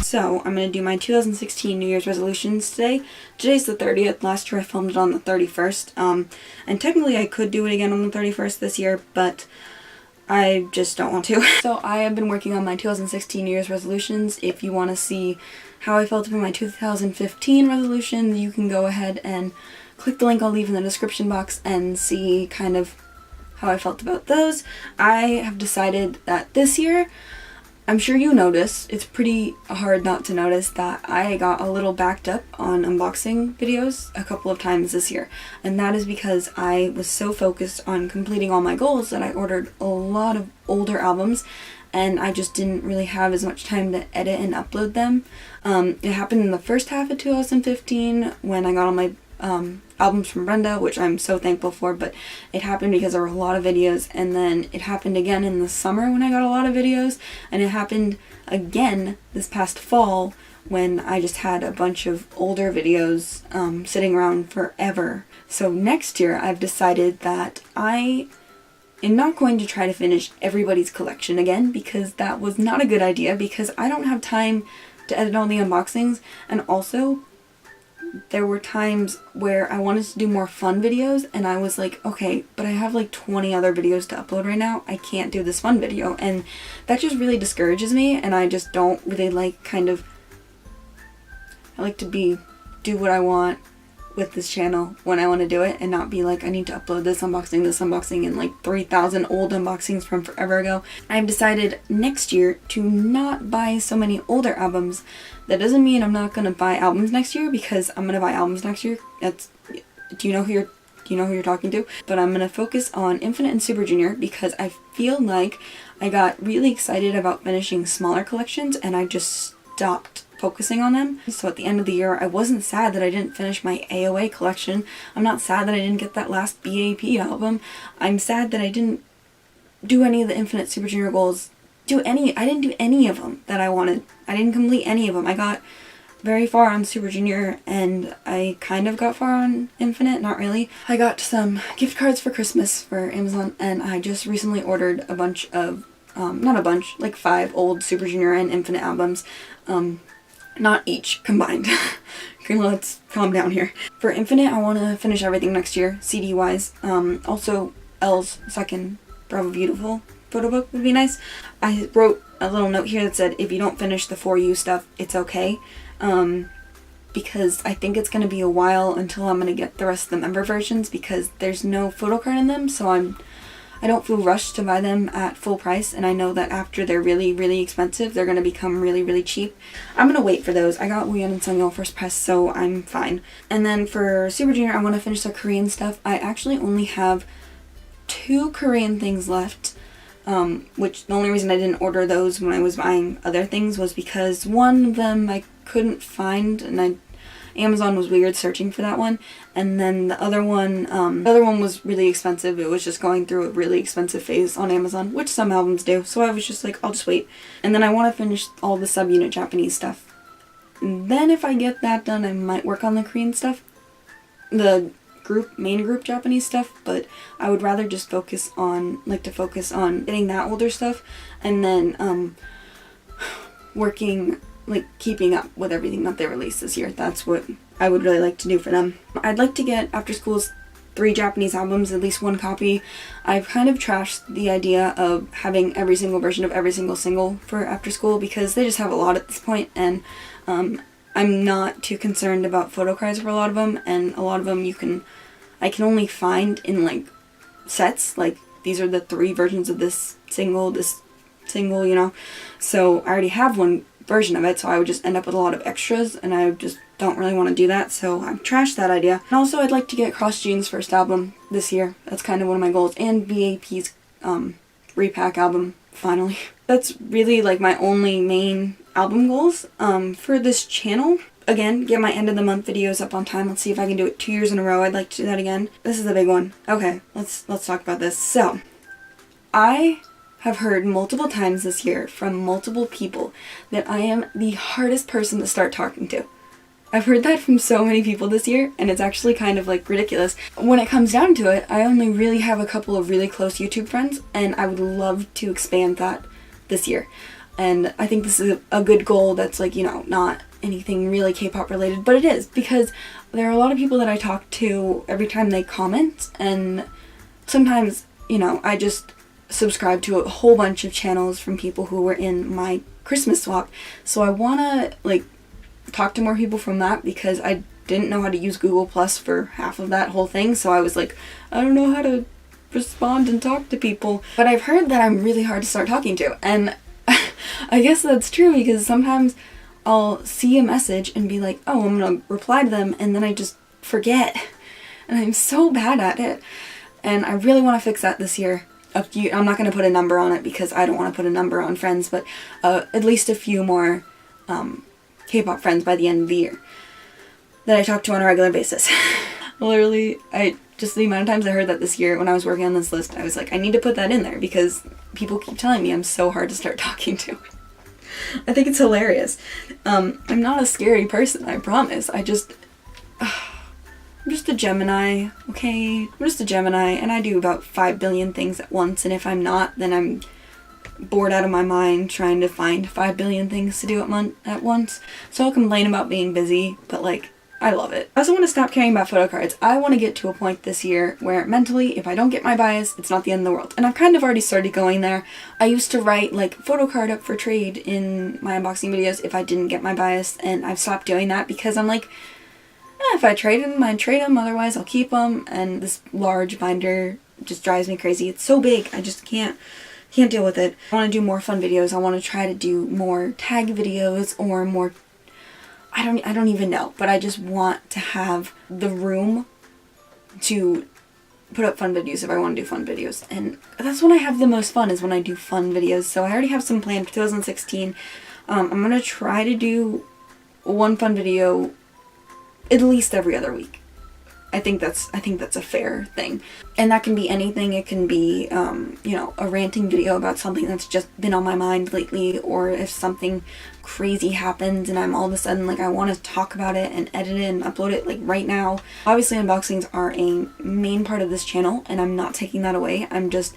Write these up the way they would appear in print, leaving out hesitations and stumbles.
So I'm going to do my 2016 New Year's resolutions today. Today's the 30th. Last year I filmed it on the 31st. And technically I could do it again on the 31st this year, but I just don't want to. So I have been working on my 2016 New Year's resolutions. If you want to see how I felt about my 2015 resolutions, you can go ahead and click the link I'll leave in the description box and see kind of how I felt about those. I have decided that this year, I'm sure you noticed, it's pretty hard not to notice that I got a little backed up on unboxing videos a couple of times this year. And that is because I was so focused on completing all my goals that I ordered a lot of older albums and I just didn't really have as much time to edit and upload them. It happened in the first half of 2015 when I got all my albums from Brenda, which I'm so thankful for, but it happened because there were a lot of videos, and then it happened again in the summer when I got a lot of videos, and it happened again this past fall when I just had a bunch of older videos sitting around forever. So next year I've decided that I am not going to try to finish everybody's collection again, because that was not a good idea, because I don't have time to edit all the unboxings, and also there were times where I wanted to do more fun videos and I was like, okay, but I have like 20 other videos to upload right now. I can't do this fun video, and that just really discourages me, and I just don't really like I like to do what I want with this channel when I want to do it and not be like, I need to upload this unboxing, and like 3,000 old unboxings from forever ago. I've decided next year to not buy so many older albums. That doesn't mean I'm not gonna buy albums next year, because I'm gonna buy albums next year. Do you know who you're talking to? But I'm gonna focus on Infinite and Super Junior because I feel like I got really excited about finishing smaller collections and I just stopped focusing on them. So at the end of the year, I wasn't sad that I didn't finish my AOA collection. I'm not sad that I didn't get that last BAP album. I'm sad that I didn't do any of the Infinite Super Junior goals. I didn't do any of them that I wanted. I didn't complete any of them. I got very far on Super Junior and I kind of got far on Infinite, not really. I got some gift cards for Christmas for Amazon, and I just recently ordered a bunch of, not a bunch, like 5 old Super Junior and Infinite albums. Not each, combined. Okay, let's calm down here. For Infinite, I want to finish everything next year, CD-wise. Also, L's second Bravo Beautiful photo book would be nice. I wrote a little note here that said, if you don't finish the For You stuff, it's okay. Because I think it's going to be a while until I'm going to get the rest of the member versions, because there's no photo card in them, so I don't feel rushed to buy them at full price, and I know that after they're really, really expensive, they're going to become really, really cheap. I'm going to wait for those. I got WH&SY first press, so I'm fine. And then for Super Junior, I want to finish the Korean stuff. I actually only have 2 Korean things left, which the only reason I didn't order those when I was buying other things was because one of them I couldn't find, and Amazon was weird searching for that one, and then the other one was really expensive. It was just going through a really expensive phase on Amazon, which some albums do, so I was just like, I'll just wait. And then I want to finish all the subunit Japanese stuff. And then if I get that done, I might work on the Korean stuff, the main group Japanese stuff, but I would rather just focus on getting that older stuff, and then keeping up with everything that they released this year. That's what I would really like to do for them. I'd like to get After School's 3 Japanese albums, at least 1 copy. I've kind of trashed the idea of having every single version of every single single for After School, because they just have a lot at this point, and I'm not too concerned about photo cards for a lot of them, and a lot of them I can only find in like sets, like these are the 3 versions of this single, you know. So I already have one version of it, so I would just end up with a lot of extras, and I just don't really want to do that, so I've trashed that idea. And also, I'd like to get Cross Gene's first album this year. That's kind of one of my goals, and BAP's repack album, finally. That's really like my only main album goals for this channel. Again, get my end of the month videos up on time. Let's see if I can do it 2 years in a row. I'd like to do that again. This is the big one. Okay, let's talk about this. So, I have heard multiple times this year from multiple people that I am the hardest person to start talking to. I've heard that from so many people this year, and it's actually kind of like ridiculous. When it comes down to it, I only really have a couple of really close YouTube friends, and I would love to expand that this year. And I think this is a good goal that's like, you know, not anything really K-pop related, but it is, because there are a lot of people that I talk to every time they comment, and sometimes, you know, I just subscribe to a whole bunch of channels from people who were in my Christmas swap, so I want to like talk to more people from that, because I didn't know how to use Google Plus for half of that whole thing, so I was like, I don't know how to respond and talk to people. But I've heard that I'm really hard to start talking to, and I guess that's true, because sometimes I'll see a message and be like, oh, I'm gonna reply to them, and then I just forget, and I'm so bad at it, and I really want to fix that this year. I'm not going to put a number on it because I don't want to put a number on friends, but at least a few more K-pop friends by the end of the year that I talk to on a regular basis. Literally, just the amount of times I heard that this year when I was working on this list, I was like, I need to put that in there because people keep telling me I'm so hard to start talking to. I think it's hilarious. I'm not a scary person, I promise. I'm just a Gemini, okay? I'm just a Gemini, and I do about 5 billion things at once, and if I'm not, then I'm bored out of my mind trying to find 5 billion things to do at once. So I'll complain about being busy, but like, I love it. I also want to stop caring about photo cards. I want to get to a point this year where mentally, if I don't get my bias, it's not the end of the world. And I've kind of already started going there. I used to write like photo card up for trade in my unboxing videos if I didn't get my bias, and I've stopped doing that because I'm like, if I trade them, I trade them, otherwise I'll keep them, and this large binder just drives me crazy. It's so big, I just can't deal with it. I want to do more fun videos. I want to try to do more tag videos or more, I don't even know, but I just want to have the room to put up fun videos if I want to do fun videos, and that's when I have the most fun, is when I do fun videos. So I already have some planned for 2016. I'm gonna try to do one fun video at least every other week. I think that's a fair thing. And that can be anything. It can be, you know, a ranting video about something that's just been on my mind lately, or if something crazy happens and I'm all of a sudden like, I want to talk about it and edit it and upload it like right now. Obviously unboxings are a main part of this channel, and I'm not taking that away. I'm just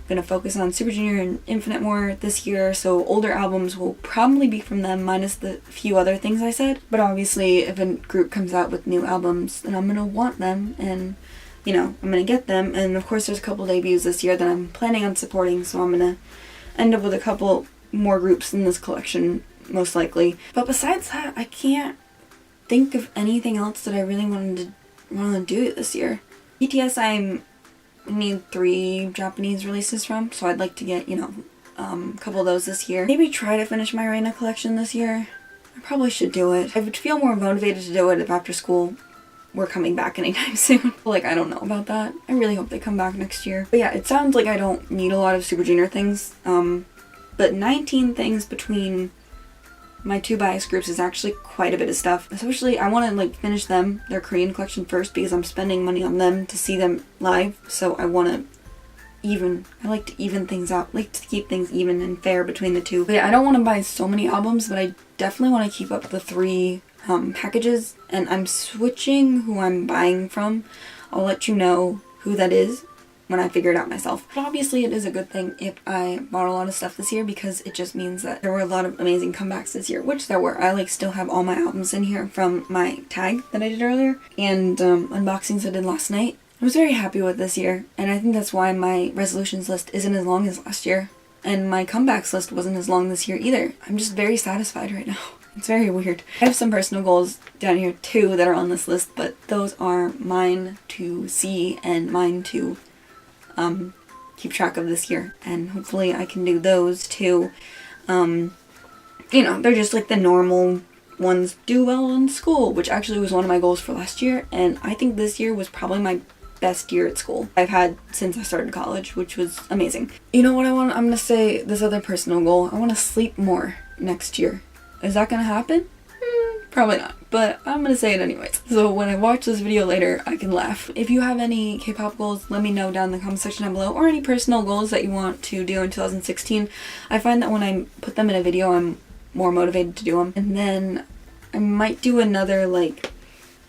gonna focus on Super Junior and Infinite more this year, so older albums will probably be from them, minus the few other things I said. But obviously if a group comes out with new albums, then I'm gonna want them, and you know, I'm gonna get them. And of course there's a couple debuts this year that I'm planning on supporting, so I'm gonna end up with a couple more groups in this collection most likely. But besides that, I can't think of anything else that I really want to do this year. BTS I need 3 Japanese releases from, so I'd like to get, you know, a couple of those this year. Maybe try to finish my Reina collection this year. I probably should do it. I would feel more motivated to do it if after school we're coming back anytime soon. Like, I don't know about that. I really hope they come back next year. But yeah, it sounds like I don't need a lot of Super Junior things, but 19 things between my 2 bias groups is actually quite a bit of stuff. Especially, I want to like finish them, their Korean collection first, because I'm spending money on them to see them live. So I want to I like to even things out, like to keep things even and fair between the 2. But yeah, I don't want to buy so many albums, but I definitely want to keep up the 3 packages, and I'm switching who I'm buying from. I'll let you know who that is when I figure it out myself. But obviously it is a good thing if I bought a lot of stuff this year, because it just means that there were a lot of amazing comebacks this year, which there were. I like still have all my albums in here from my tag that I did earlier, and unboxings I did last night. I was very happy with this year, and I think that's why my resolutions list isn't as long as last year, and my comebacks list wasn't as long this year either. I'm just very satisfied right now. It's very weird. I have some personal goals down here too that are on this list, but those are mine to see and mine to keep track of this year, and hopefully I can do those too. You know, they're just like the normal ones. Do well in school, which actually was one of my goals for last year, and I think this year was probably my best year at school I've had since I started college, which was amazing. You know what I'm gonna say, this other personal goal, I want to sleep more next year. Is that gonna happen? Probably not, but I'm gonna say it anyways. So when I watch this video later, I can laugh. If you have any K-pop goals, let me know down in the comment section down below, or any personal goals that you want to do in 2016. I find that when I put them in a video, I'm more motivated to do them. And then I might do another like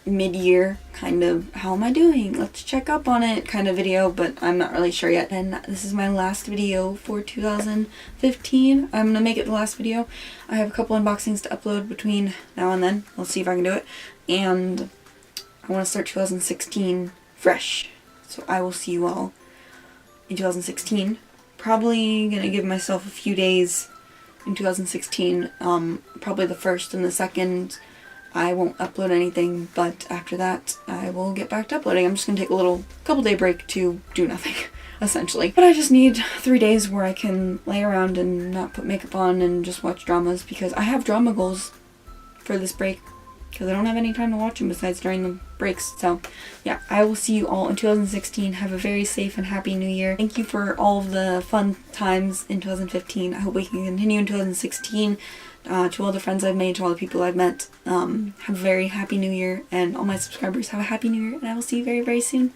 mid-year kind of how am I doing, let's check up on it kind of video, but I'm not really sure yet. And this is my last video for 2015. I'm gonna make it the last video. I have a couple unboxings to upload between now and then. Let's see if I can do it. And I want to start 2016 fresh. So I will see you all in 2016. Probably gonna give myself a few days in 2016. Probably the 1st and the 2nd I won't upload anything, but after that I will get back to uploading. I'm just gonna take a couple day break to do nothing, essentially. But I just need 3 days where I can lay around and not put makeup on and just watch dramas, because I have drama goals for this break, because I don't have any time to watch them besides during the breaks. So yeah, I will see you all in 2016. Have a very safe and happy new year. Thank you for all of the fun times in 2015. I hope we can continue in 2016. To all the friends I've made, to all the people I've met, have a very happy new year, and all my subscribers have a happy new year, and I will see you very, very soon.